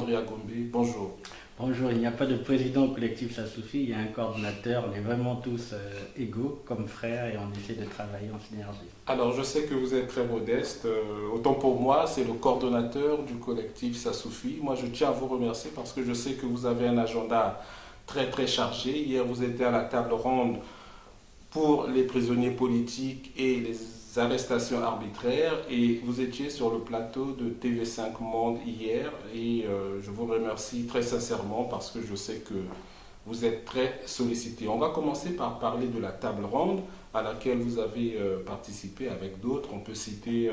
André Agombe. Bonjour. Bonjour, il n'y a pas de président au collectif Ça Suffit, il y a un coordonnateur, on est vraiment tous égaux comme frères et on essaie de travailler en synergie. Alors, je sais que vous êtes très modeste. Autant pour moi, c'est le coordonnateur du collectif Ça Suffit. Moi, je tiens à vous remercier parce que je sais que vous avez un agenda très très chargé. Hier, vous étiez à la table ronde pour les prisonniers politiques et les arrestations arbitraires et vous étiez sur le plateau de TV5 Monde hier et je vous remercie très sincèrement parce que je sais que vous êtes très sollicité. On va commencer par parler de la table ronde à laquelle vous avez participé avec d'autres. On peut citer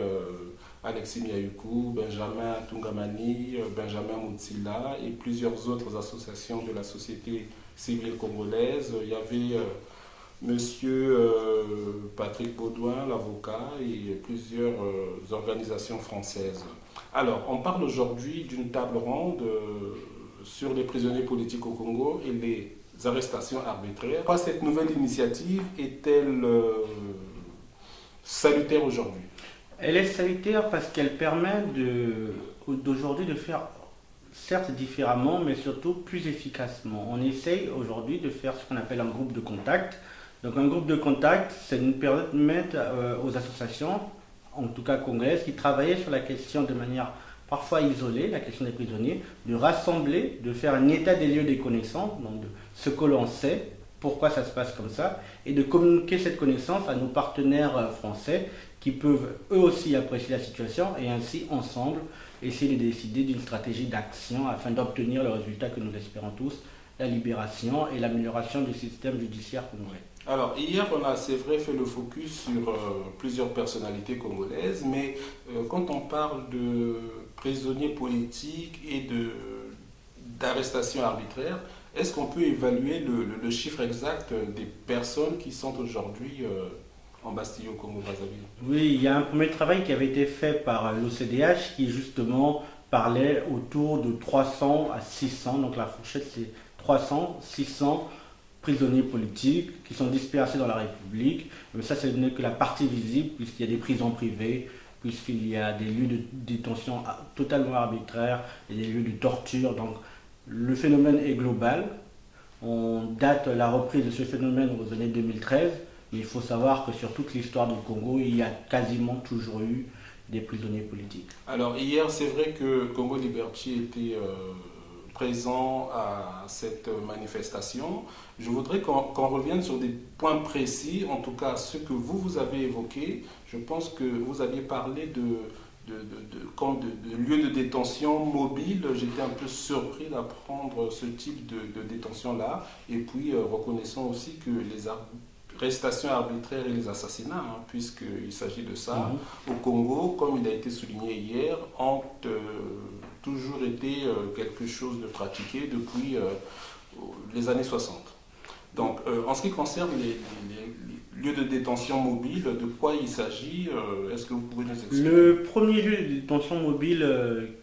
Alexis Miayukou, Benjamin Tungamani, Benjamin Moutsila et plusieurs autres associations de la société civile congolaise. Il y avait Monsieur Patrick Baudouin, l'avocat, et plusieurs organisations françaises. Alors, on parle aujourd'hui d'une table ronde sur les prisonniers politiques au Congo et les arrestations arbitraires. Pourquoi cette nouvelle initiative est-elle salutaire aujourd'hui? Elle est salutaire parce qu'elle permet d'aujourd'hui de faire, certes différemment, mais surtout plus efficacement. On essaye aujourd'hui de faire ce qu'on appelle un groupe de contact. Donc un groupe de contact, ça nous permet aux associations, en tout cas congolaises, qui travaillaient sur la question de manière parfois isolée, la question des prisonniers, de rassembler, de faire un état des lieux des connaissances, donc de ce que l'on sait, pourquoi ça se passe comme ça, et de communiquer cette connaissance à nos partenaires français qui peuvent eux aussi apprécier la situation et ainsi ensemble essayer de décider d'une stratégie d'action afin d'obtenir le résultat que nous espérons tous, la libération et l'amélioration du système judiciaire congolais. Alors, hier, on a, c'est vrai, fait le focus sur plusieurs personnalités congolaises, mais quand on parle de prisonniers politiques et d'arrestations arbitraires, est-ce qu'on peut évaluer le chiffre exact des personnes qui sont aujourd'hui en Bastille au Congo-Brazzaville? Oui, il y a un premier travail qui avait été fait par l'OCDH qui justement parlait autour de 300 à 600, donc la fourchette c'est 300, 600 prisonniers politiques qui sont dispersés dans la République. Mais ça, ce n'est que la partie visible, puisqu'il y a des prisons privées, puisqu'il y a des lieux de détention totalement arbitraires, et des lieux de torture. Donc, le phénomène est global. On date la reprise de ce phénomène aux années 2013, mais il faut savoir que sur toute l'histoire du Congo, il y a quasiment toujours eu des prisonniers politiques. Alors, hier, c'est vrai que Congo Liberty était présent à cette manifestation. Je voudrais qu'on revienne sur des points précis, en tout cas ceux que vous avez évoqués. Je pense que vous aviez parlé de lieux de détention mobiles. J'étais un peu surpris d'apprendre ce type de détention-là. Et puis, reconnaissons aussi que les arrestations arbitraires et les assassinats, puisqu'il s'agit de ça, au Congo, comme il a été souligné hier, ont toujours été quelque chose de pratiqué depuis les années 60. Donc, en ce qui concerne les lieux de détention mobile, de quoi il s'agit? Est-ce que vous pouvez nous expliquer? Le premier lieu de détention mobile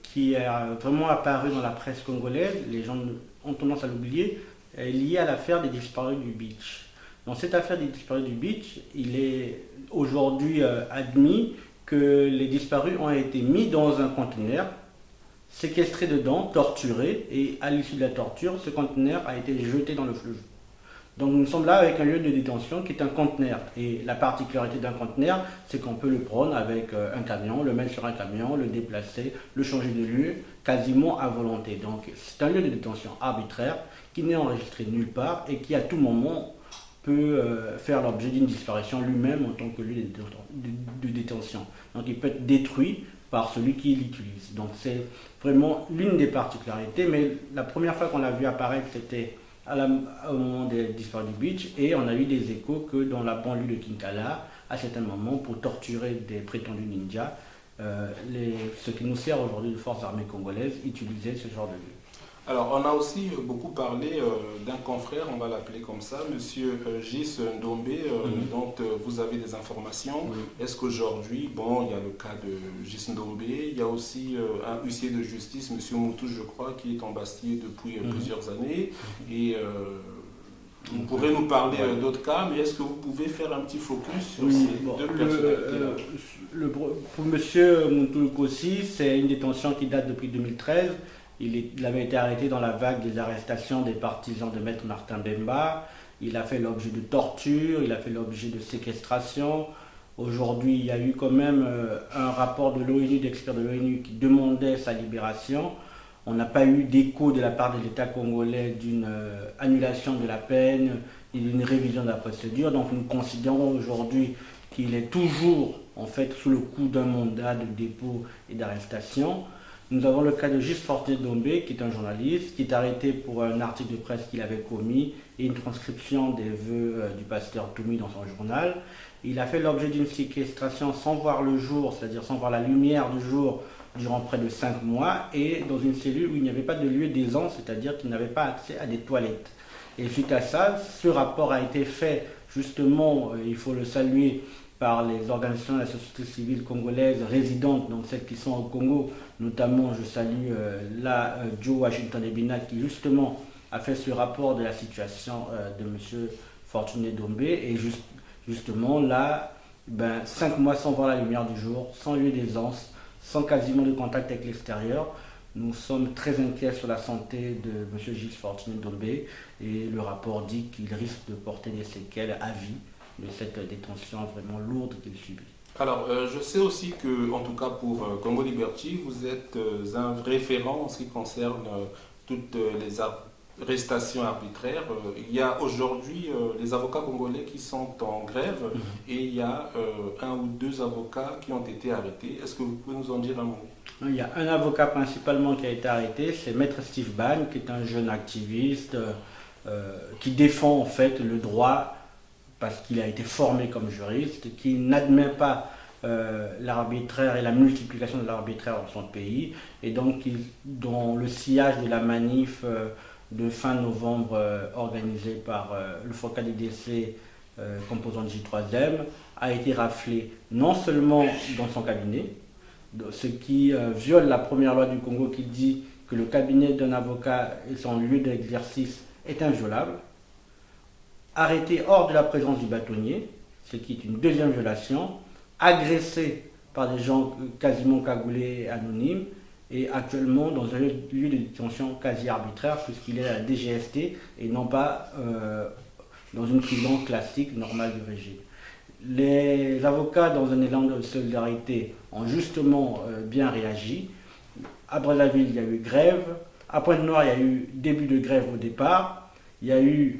qui est vraiment apparu dans la presse congolaise, les gens ont tendance à l'oublier, est lié à l'affaire des disparus du Beach. Dans cette affaire des disparus du Beach, il est aujourd'hui admis que les disparus ont été mis dans un conteneur, séquestrés dedans, torturés, et à l'issue de la torture, ce conteneur a été jeté dans le fleuve. Donc nous sommes là avec un lieu de détention qui est un conteneur. Et la particularité d'un conteneur, c'est qu'on peut le prendre avec un camion, le mettre sur un camion, le déplacer, le changer de lieu, quasiment à volonté. Donc c'est un lieu de détention arbitraire qui n'est enregistré nulle part et qui à tout moment peut faire l'objet d'une disparition lui-même en tant que lieu de détention. Donc il peut être détruit par celui qui l'utilise. Donc c'est vraiment l'une des particularités, mais la première fois qu'on l'a vu apparaître, c'était au moment des disparus du Beach, et on a eu des échos que dans la banlieue de Kinkala, à certains moments, pour torturer des prétendus ninjas, ce qui nous sert aujourd'hui de forces armées congolaises utilisaient ce genre de lieu. Alors, on a aussi beaucoup parlé d'un confrère, on va l'appeler comme ça, Monsieur Gis Ndombe, dont vous avez des informations. Oui. Est-ce qu'aujourd'hui, bon, il y a le cas de Gis Ndombe, il y a aussi un huissier de justice, Monsieur Moutou, je crois, qui est en Bastille depuis plusieurs années. Et vous pourrez nous parler d'autres cas, mais est-ce que vous pouvez faire un petit focus sur ces deux personnalités-là? Pour Monsieur Moutou aussi, c'est une détention qui date depuis 2013. Il avait été arrêté dans la vague des arrestations des partisans de Maître Martin Bemba. Il a fait l'objet de torture, il a fait l'objet de séquestration. Aujourd'hui, il y a eu quand même un rapport de l'ONU, d'experts de l'ONU qui demandait sa libération. On n'a pas eu d'écho de la part de l'État congolais d'une annulation de la peine et d'une révision de la procédure. Donc nous considérons aujourd'hui qu'il est toujours en fait sous le coup d'un mandat de dépôt et d'arrestation. Nous avons le cas de Gilles Fortinet-Dombé, qui est un journaliste, qui est arrêté pour un article de presse qu'il avait commis et une transcription des vœux du pasteur Toumi dans son journal. Il a fait l'objet d'une séquestration sans voir le jour, c'est-à-dire sans voir la lumière du jour, durant près de 5 mois, et dans une cellule où il n'y avait pas de lieu d'aisance, c'est-à-dire qu'il n'avait pas accès à des toilettes. Et suite à ça, ce rapport a été fait, justement, il faut le saluer, par les organisations de la société civile congolaise résidentes, donc celles qui sont au Congo, notamment je salue Joe Washington Ebina qui justement a fait ce rapport de la situation de M. Fortuné Dombé, et justement là, 5 mois sans voir la lumière du jour, sans lieu d'aisance, sans quasiment de contact avec l'extérieur. Nous sommes très inquiets sur la santé de M. Gilles Fortuné Dombé, et le rapport dit qu'il risque de porter des séquelles à vie de cette détention vraiment lourde qu'il subit. Alors, je sais aussi que, en tout cas pour Congo Liberty, vous êtes un référent en ce qui concerne toutes les arrestations arbitraires. Il y a aujourd'hui les avocats congolais qui sont en grève et il y a 1 ou 2 avocats qui ont été arrêtés. Est-ce que vous pouvez nous en dire un mot? Il y a un avocat principalement qui a été arrêté, c'est Maître Steve Ban, qui est un jeune activiste qui défend en fait le droit parce qu'il a été formé comme juriste, qui n'admet pas l'arbitraire et la multiplication de l'arbitraire dans son pays, et donc dans le sillage de la manif de fin novembre organisée par le FOCADDC composant J3M, a été raflé non seulement dans son cabinet, ce qui viole la première loi du Congo qui dit que le cabinet d'un avocat et son lieu d'exercice est inviolable, arrêté hors de la présence du bâtonnier, ce qui est une deuxième violation, agressé par des gens quasiment cagoulés et anonymes, et actuellement dans un lieu de détention quasi arbitraire, puisqu'il est à la DGST et non pas dans une prison classique normale du régime. Les avocats, dans un élan de solidarité, ont justement bien réagi. À Brazzaville, il y a eu grève. À Pointe-Noire, il y a eu début de grève au départ. Il y a eu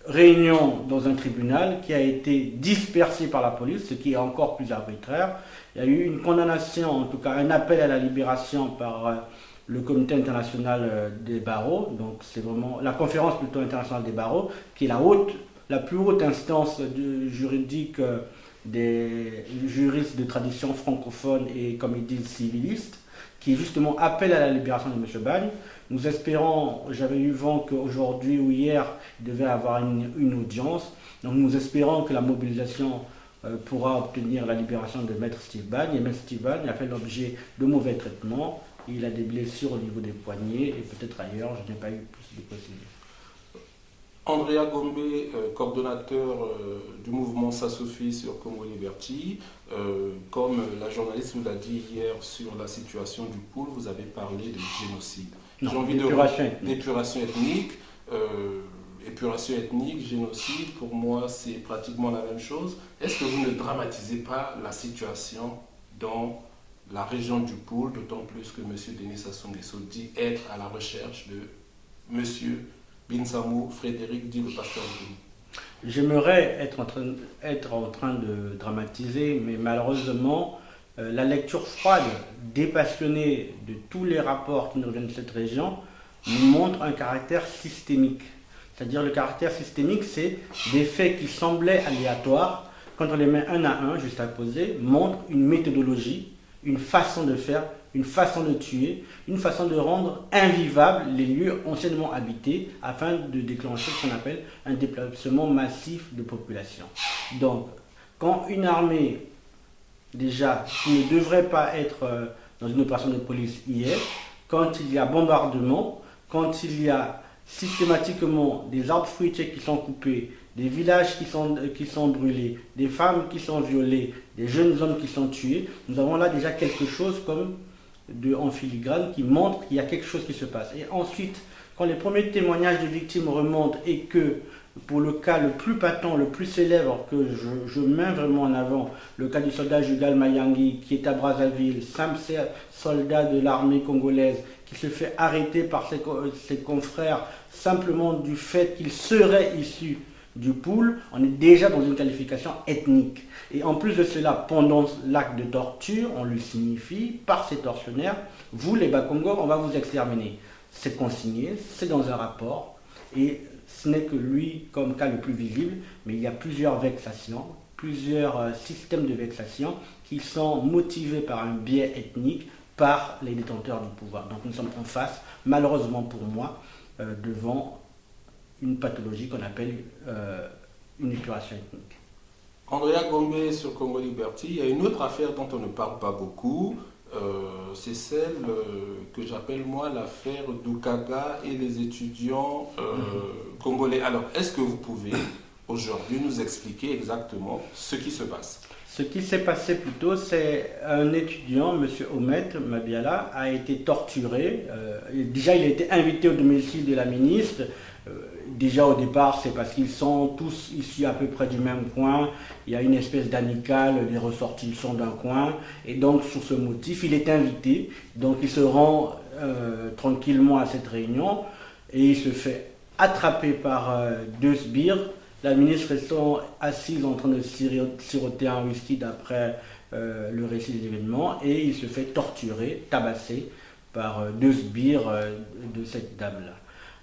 réunion dans un tribunal qui a été dispersé par la police, ce qui est encore plus arbitraire. Il y a eu une condamnation, en tout cas un appel à la libération par le Comité international des barreaux, donc c'est vraiment la conférence plutôt internationale des barreaux, qui est la plus haute instance juridique des juristes de tradition francophone et, comme ils disent, civilistes, qui justement appelle à la libération de M. Bagne. Nous espérons, j'avais eu vent qu'aujourd'hui ou hier, il devait avoir une audience. Donc nous espérons que la mobilisation pourra obtenir la libération de Maître Steve Bagne. Et Maître Steve Bagne a fait l'objet de mauvais traitements. Il a des blessures au niveau des poignets et peut-être ailleurs, je n'ai pas eu plus de possibilités. Andrea Gombe, coordonnateur du mouvement Sassoufi sur Congo Liberty. Comme la journaliste vous l'a dit hier sur la situation du pôle, vous avez parlé de génocide. J'ai envie d'épuration ethnique. Épuration ethnique, génocide, pour moi c'est pratiquement la même chose. Est-ce que vous ne dramatisez pas la situation dans la région du pôle, d'autant plus que M. Denis Sassou Nguesso dit être à la recherche de M. Binsamou Frédéric, dit le pasteur Toumi? J'aimerais être en train de dramatiser, mais malheureusement, la lecture froide, dépassionnée de tous les rapports qui nous viennent de cette région nous montre un caractère systémique. C'est-à-dire le caractère systémique, c'est des faits qui semblaient aléatoires, quand on les met un à un, juste à poser, montrent une méthodologie, une façon de faire, une façon de tuer, une façon de rendre invivables les lieux anciennement habités afin de déclencher ce qu'on appelle un déplacement massif de population. Donc, quand une armée, déjà, qui ne devrait pas être dans une opération de police y est, quand il y a bombardement, quand il y a systématiquement des arbres fruitiers qui sont coupés, des villages qui sont brûlés, des femmes qui sont violées, des jeunes hommes qui sont tués, nous avons là déjà quelque chose comme en filigrane qui montrent qu'il y a quelque chose qui se passe. Et ensuite, quand les premiers témoignages de victimes remontent et que, pour le cas le plus patent, le plus célèbre que je mets vraiment en avant, le cas du soldat Jugal Mayangi qui est à Brazzaville, simple soldat de l'armée congolaise, qui se fait arrêter par ses confrères simplement du fait qu'il serait issu du pool, on est déjà dans une qualification ethnique. Et en plus de cela, pendant l'acte de torture, on lui signifie par ses tortionnaires, vous les Bakongo, on va vous exterminer. C'est consigné, c'est dans un rapport, et ce n'est que lui comme cas le plus visible, mais il y a plusieurs vexations, plusieurs systèmes de vexation qui sont motivés par un biais ethnique, par les détenteurs du pouvoir. Donc nous sommes en face, malheureusement pour moi, devant une pathologie qu'on appelle une épuration ethnique. Andrea Gombe sur Congo Liberty, il y a une autre affaire dont on ne parle pas beaucoup, c'est celle que j'appelle moi l'affaire Doukaga et les étudiants congolais. Alors, est-ce que vous pouvez aujourd'hui nous expliquer exactement ce qui se passe? Ce qui s'est passé plutôt, c'est un étudiant, M. Omet Mabiala, a été torturé. Déjà, il a été invité au domicile de la ministre. Déjà au départ, c'est parce qu'ils sont tous issus à peu près du même coin. Il y a une espèce d'amicale, les ressortis sont d'un coin. Et donc, sur ce motif, il est invité. Donc, il se rend tranquillement à cette réunion et il se fait attraper par deux sbires. La ministre étant assise en train de siroter un whisky d'après le récit des événements, et il se fait torturer, tabasser par deux sbires de cette dame-là.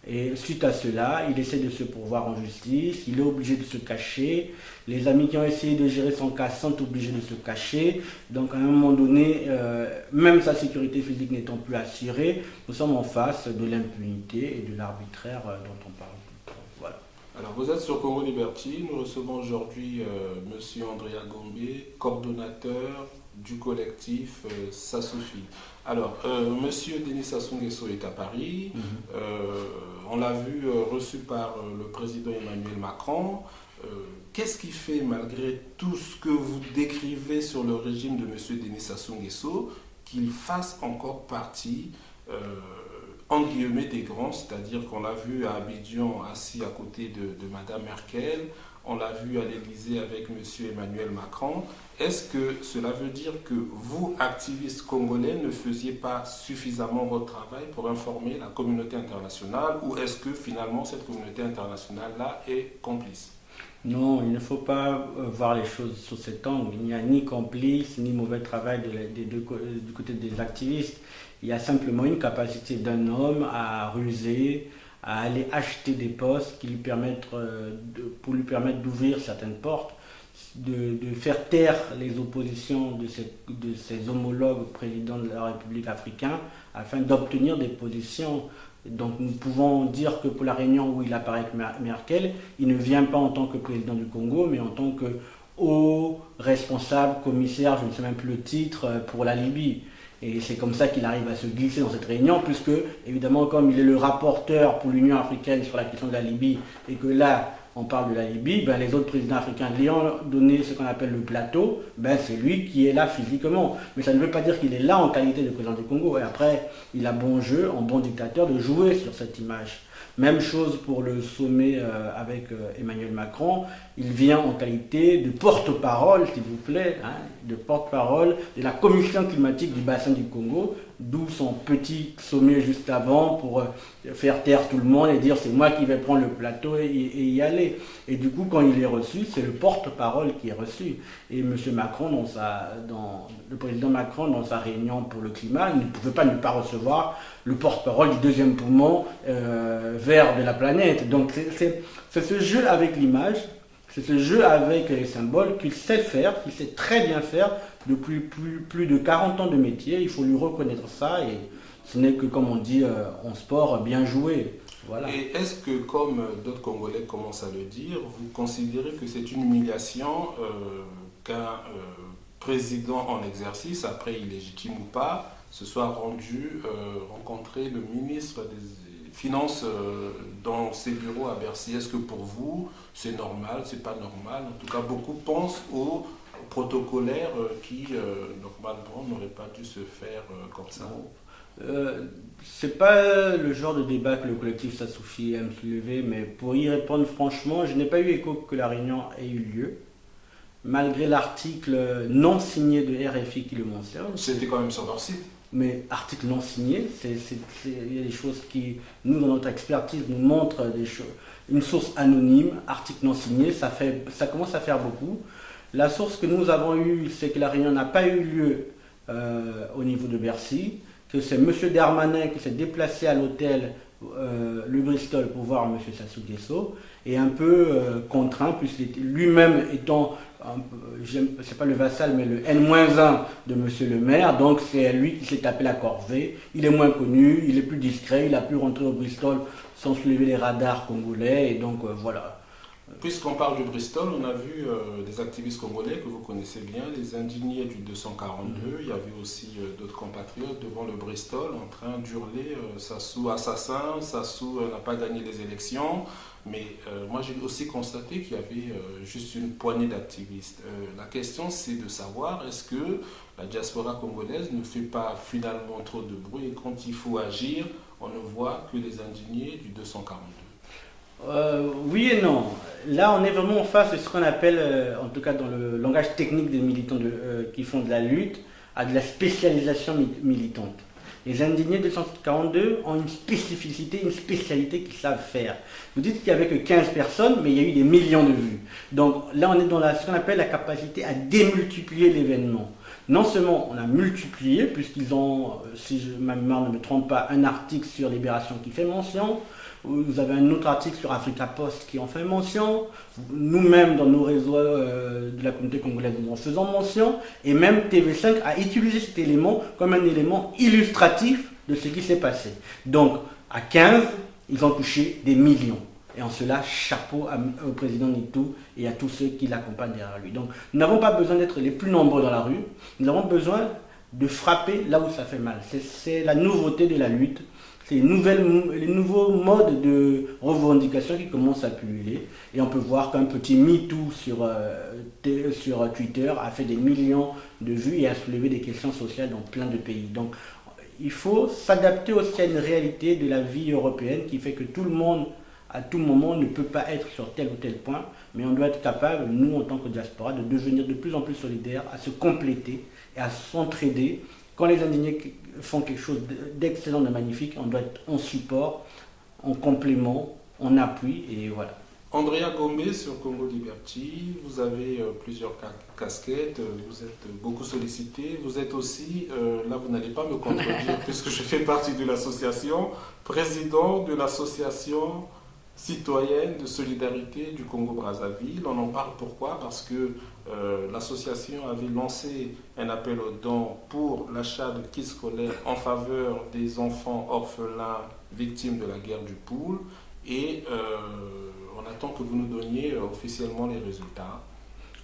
Et suite à cela, il essaie de se pourvoir en justice, il est obligé de se cacher. Les amis qui ont essayé de gérer son cas sont obligés de se cacher. Donc à un moment donné, même sa sécurité physique n'étant plus assurée, nous sommes en face de l'impunité et de l'arbitraire dont on parle. Voilà. Alors vous êtes sur Congo Liberty, nous recevons aujourd'hui M. Andrea Gombe, coordonnateur du collectif Ça suffit. Alors, M. Denis Sassou Nguesso est à Paris, on l'a vu reçu par le président Emmanuel Macron. Qu'est-ce qui fait, malgré tout ce que vous décrivez sur le régime de M. Denis Sassou Nguesso, qu'il fasse encore partie en guillemets des grands, c'est-à-dire qu'on l'a vu à Abidjan assis à côté de Mme Merkel, on l'a vu à l'Élysée avec M. Emmanuel Macron. Est-ce que cela veut dire que vous, activistes congolais, ne faisiez pas suffisamment votre travail pour informer la communauté internationale, ou est-ce que finalement cette communauté internationale-là est complice? Non, il ne faut pas voir les choses sous cet angle. Il n'y a ni complice, ni mauvais travail du côté des activistes. Il y a simplement une capacité d'un homme à ruser, à aller acheter des postes qui pour lui permettre d'ouvrir certaines portes, de faire taire les oppositions de ses homologues présidents de la République africaine afin d'obtenir des positions. Donc nous pouvons dire que pour la réunion où il apparaît avec Merkel, il ne vient pas en tant que président du Congo, mais en tant que haut responsable, commissaire, je ne sais même plus le titre, pour la Libye. Et c'est comme ça qu'il arrive à se glisser dans cette réunion, puisque, évidemment, comme il est le rapporteur pour l'Union africaine sur la question de la Libye, et que là, on parle de la Libye, ben, les autres présidents africains lui ont donné ce qu'on appelle le plateau, ben, c'est lui qui est là physiquement. Mais ça ne veut pas dire qu'il est là en qualité de président du Congo. Et après, il a bon jeu, en bon dictateur, de jouer sur cette image. Même chose pour le sommet avec Emmanuel Macron. Il vient en qualité de porte-parole, s'il vous plaît, de porte-parole de la commission climatique du bassin du Congo, d'où son petit sommet juste avant pour faire taire tout le monde et dire c'est moi qui vais prendre le plateau et y aller. Et du coup, quand il est reçu, c'est le porte-parole qui est reçu. Et M. Macron, le président Macron, dans sa réunion pour le climat, il ne pouvait pas ne pas recevoir le porte-parole du deuxième poumon vert de la planète. Donc c'est ce jeu avec l'image, c'est ce jeu avec les symboles qu'il sait faire, qu'il sait très bien faire depuis plus de 40 ans de métier. Il faut lui reconnaître ça, et ce n'est que, comme on dit en sport, bien joué. Voilà. Et est-ce que, comme d'autres Congolais commencent à le dire, vous considérez que c'est une humiliation qu'un président en exercice, après illégitime ou pas, se soit rendu rencontrer le ministre des Finances dans ses bureaux à Bercy? Est-ce que pour vous, c'est normal, c'est pas normal? En tout cas, beaucoup pensent protocolaire qui, normalement, n'aurait pas dû se faire comme ça. C'est pas le genre de débat que le collectif Ça Suffit aime soulever, mais pour y répondre franchement, je n'ai pas eu écho que la réunion ait eu lieu, malgré l'article non signé de RFI qui le mentionne. C'était quand même sur leur site. Mais article non signé, il y a des choses qui, nous, dans notre expertise, nous montrent des choses. Une source anonyme, article non signé, ça commence à faire beaucoup. La source que nous avons eue, c'est que la réunion n'a pas eu lieu au niveau de Bercy, que c'est M. Darmanin qui s'est déplacé à l'hôtel le Bristol pour voir M. Sassou Nguesso, et un peu contraint, puisque lui-même étant, c'est pas le vassal, mais le N-1 de M. le maire, donc c'est lui qui s'est tapé la corvée. Il est moins connu, il est plus discret, il a pu rentrer au Bristol sans soulever les radars congolais, et donc voilà. Puisqu'on parle du Bristol, on a vu des activistes congolais que vous connaissez bien, les indignés du 242. Il y avait aussi d'autres compatriotes devant le Bristol en train d'hurler Sassou assassin, Sassou n'a pas gagné les élections. Mais moi j'ai aussi constaté qu'il y avait juste une poignée d'activistes. La question c'est de savoir est-ce que la diaspora congolaise ne fait pas finalement trop de bruit et quand il faut agir, on ne voit que les indignés du 242. Oui et non. Là, on est vraiment en face de ce qu'on appelle, en tout cas dans le langage technique des militants qui font de la lutte, à de la spécialisation militante. Les indignés de 242 ont une spécificité, une spécialité qu'ils savent faire. Vous dites qu'il n'y avait que 15 personnes, mais il y a eu des millions de vues. Donc là, on est dans ce qu'on appelle la capacité à démultiplier l'événement. Non seulement on a multiplié, puisqu'ils ont, si ma mémoire ne me trompe pas, un article sur Libération qui fait mention. Vous avez un autre article sur Africa Post qui en fait mention. Nous-mêmes, dans nos réseaux de la communauté congolaise, nous en faisons mention. Et même TV5 a utilisé cet élément comme un élément illustratif de ce qui s'est passé. Donc, à 15, ils ont touché des millions. Et en cela, chapeau au président Nitou et à tous ceux qui l'accompagnent derrière lui. Donc, nous n'avons pas besoin d'être les plus nombreux dans la rue. Nous avons besoin de frapper là où ça fait mal. C'est la nouveauté de la lutte. C'est les nouveaux modes de revendication qui commencent à pulluler. Et on peut voir qu'un petit MeToo sur Twitter a fait des millions de vues et a soulevé des questions sociales dans plein de pays. Donc il faut s'adapter aussi à une réalité de la vie européenne qui fait que tout le monde, à tout moment, ne peut pas être sur tel ou tel point. Mais on doit être capable, nous en tant que diaspora, de devenir de plus en plus solidaires, à se compléter et à s'entraider. Quand les indignés font quelque chose d'excellent, de magnifique, on doit être en support, en complément, en appui, et voilà. Andrea Gombe sur Congo Liberty, vous avez plusieurs casquettes, vous êtes beaucoup sollicité, vous êtes aussi, là vous n'allez pas me contredire puisque je fais partie de l'association, président de l'association citoyenne de solidarité du Congo-Brazzaville. On en parle pourquoi? Parce que l'association avait lancé un appel aux dons pour l'achat de kits scolaires en faveur des enfants orphelins victimes de la guerre du Poul et on attend que vous nous donniez officiellement les résultats.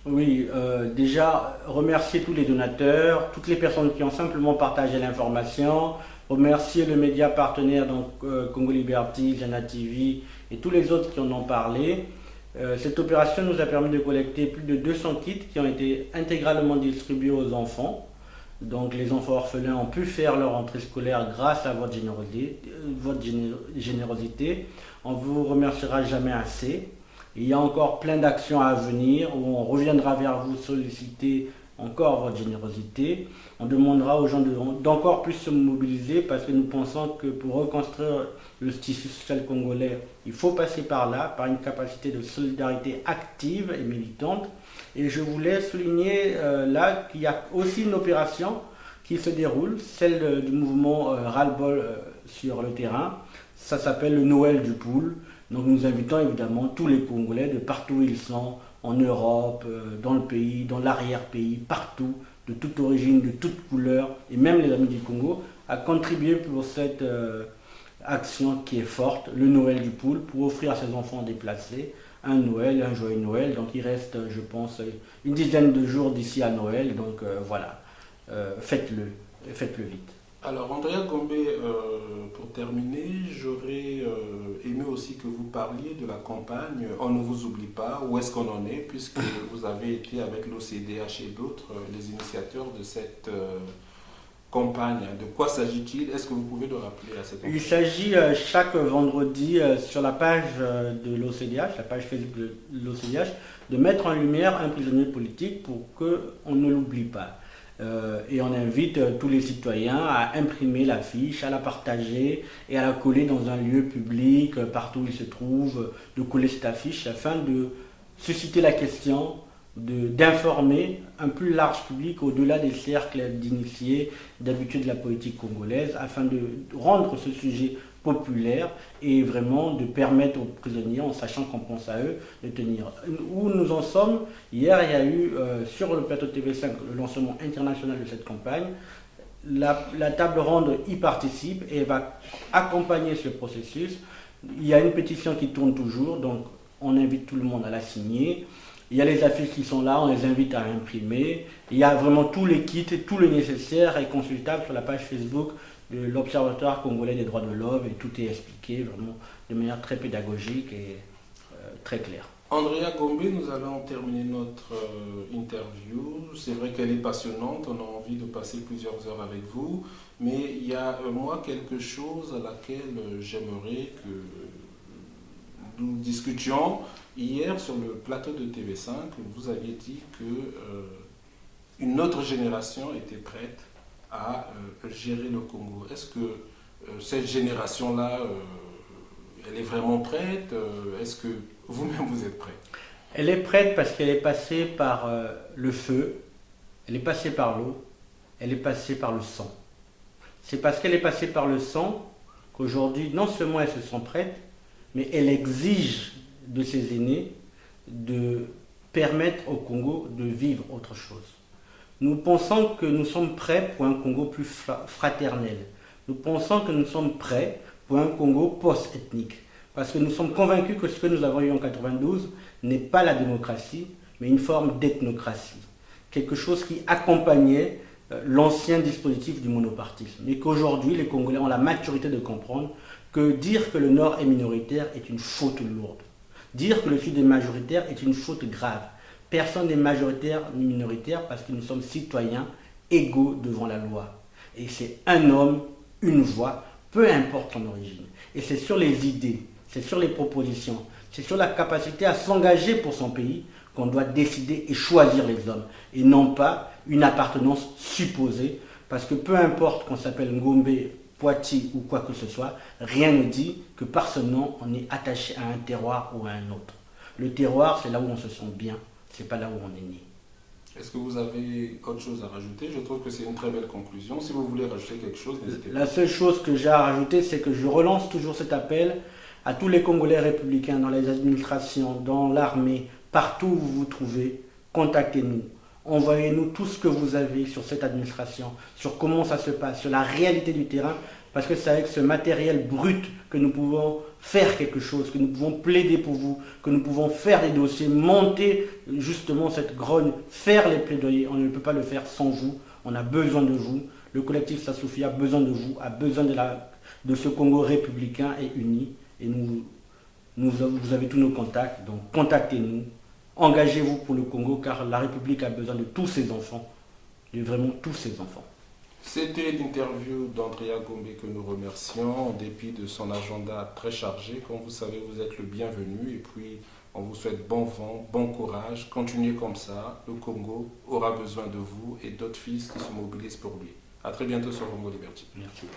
Oui, déjà remercier tous les donateurs, toutes les personnes qui ont simplement partagé l'information, remercier le média partenaire donc Congo Liberty, Jana TV et tous les autres qui en ont parlé. Cette opération nous a permis de collecter plus de 200 kits qui ont été intégralement distribués aux enfants. Donc les enfants orphelins ont pu faire leur entrée scolaire grâce à votre générosité. On ne vous remerciera jamais assez. Il y a encore plein d'actions à venir où on reviendra vers vous solliciter encore votre générosité. On demandera aux gens d'encore plus se mobiliser parce que nous pensons que pour reconstruire le tissu social congolais, il faut passer par là, par une capacité de solidarité active et militante. Et je voulais souligner là qu'il y a aussi une opération qui se déroule, celle du mouvement Ras-le-Bol sur le terrain. Ça s'appelle le Noël du Poul. Donc nous invitons évidemment tous les Congolais de partout où ils sont, en Europe, dans le pays, dans l'arrière-pays, partout, de toute origine, de toute couleur, et même les amis du Congo, à contribuer pour cette action qui est forte, le Noël du Poul, pour offrir à ces enfants déplacés un Noël, un joyeux Noël. Donc il reste, je pense, une dizaine de jours d'ici à Noël, donc voilà, faites-le vite. Alors Andrea Gombe, pour terminer, j'aurais aimé aussi aussi que vous parliez de la campagne On ne vous oublie pas. Où est-ce qu'on en est, puisque vous avez été avec l'OCDH et d'autres les initiateurs de cette campagne. De quoi s'agit-il? Est-ce que vous pouvez le rappeler à cette occasion? Il s'agit chaque vendredi sur la page de l'OCDH, la page Facebook de l'OCDH, de mettre en lumière un prisonnier politique pour qu'on ne l'oublie pas. Et on invite tous les citoyens à imprimer l'affiche, à la partager et à la coller dans un lieu public, partout où il se trouve, de coller cette affiche afin de susciter la question, d'informer un plus large public au-delà des cercles d'initiés, d'habitués de la politique congolaise, afin de rendre ce sujet populaire et vraiment de permettre aux prisonniers, en sachant qu'on pense à eux, de tenir. Où nous en sommes, hier il y a eu sur le plateau TV5 le lancement international de cette campagne. La table ronde y participe et va accompagner ce processus. Il y a une pétition qui tourne toujours, donc on invite tout le monde à la signer. Il y a les affiches qui sont là, on les invite à imprimer. Il y a vraiment tous les kits, tout le nécessaire est consultable sur la page Facebook de l'Observatoire congolais des droits de l'homme et tout est expliqué vraiment de manière très pédagogique et très claire. Andrea Gombe, nous allons terminer notre interview. C'est vrai qu'elle est passionnante, on a envie de passer plusieurs heures avec vous, mais il y a moi quelque chose à laquelle j'aimerais que nous discutions. Hier, sur le plateau de TV5, vous aviez dit que une autre génération était prête à gérer le Congo. Est-ce que cette génération-là, elle est vraiment prête? Est-ce que vous-même, vous êtes prêt? Elle est prête parce qu'elle est passée par le feu, elle est passée par l'eau, elle est passée par le sang. C'est parce qu'elle est passée par le sang qu'aujourd'hui, non seulement elle se sent prête, mais elle exige de ses aînés de permettre au Congo de vivre autre chose. Nous pensons que nous sommes prêts pour un Congo plus fraternel. Nous pensons que nous sommes prêts pour un Congo post-ethnique. Parce que nous sommes convaincus que ce que nous avons eu en 1992 n'est pas la démocratie, mais une forme d'ethnocratie. Quelque chose qui accompagnait l'ancien dispositif du monopartisme. Et qu'aujourd'hui, les Congolais ont la maturité de comprendre que dire que le Nord est minoritaire est une faute lourde. Dire que le Sud est majoritaire est une faute grave. Personne n'est majoritaire ni minoritaire parce que nous sommes citoyens égaux devant la loi. Et c'est un homme, une voix, peu importe son origine. Et c'est sur les idées, c'est sur les propositions, c'est sur la capacité à s'engager pour son pays qu'on doit décider et choisir les hommes. Et non pas une appartenance supposée. Parce que peu importe qu'on s'appelle Ngombe, Poitiers ou quoi que ce soit, rien ne dit que par ce nom, on est attaché à un terroir ou à un autre. Le terroir, c'est là où on se sent bien, c'est pas là où on est né. Est-ce que vous avez autre chose à rajouter? Je trouve que c'est une très belle conclusion. Si vous voulez rajouter quelque chose, n'hésitez pas. La seule chose que j'ai à rajouter, c'est que je relance toujours cet appel à tous les Congolais républicains dans les administrations, dans l'armée, partout où vous vous trouvez, contactez-nous. Envoyez-nous tout ce que vous avez sur cette administration, sur comment ça se passe, sur la réalité du terrain, parce que c'est avec ce matériel brut que nous pouvons faire quelque chose, que nous pouvons plaider pour vous, que nous pouvons faire des dossiers, monter justement cette grogne, faire les plaidoyers. On ne peut pas le faire sans vous, on a besoin de vous. Le collectif Sassoufia a besoin de vous, a besoin de ce Congo républicain et uni. Et vous avez tous nos contacts, donc contactez-nous. Engagez-vous pour le Congo car la République a besoin de tous ses enfants, de vraiment tous ses enfants. C'était l'interview d'Andrea Gombe que nous remercions en dépit de son agenda très chargé. Comme vous savez, vous êtes le bienvenu et puis on vous souhaite bon vent, bon courage. Continuez comme ça, le Congo aura besoin de vous et d'autres fils qui se mobilisent pour lui. A très bientôt sur Congo Liberty. Merci.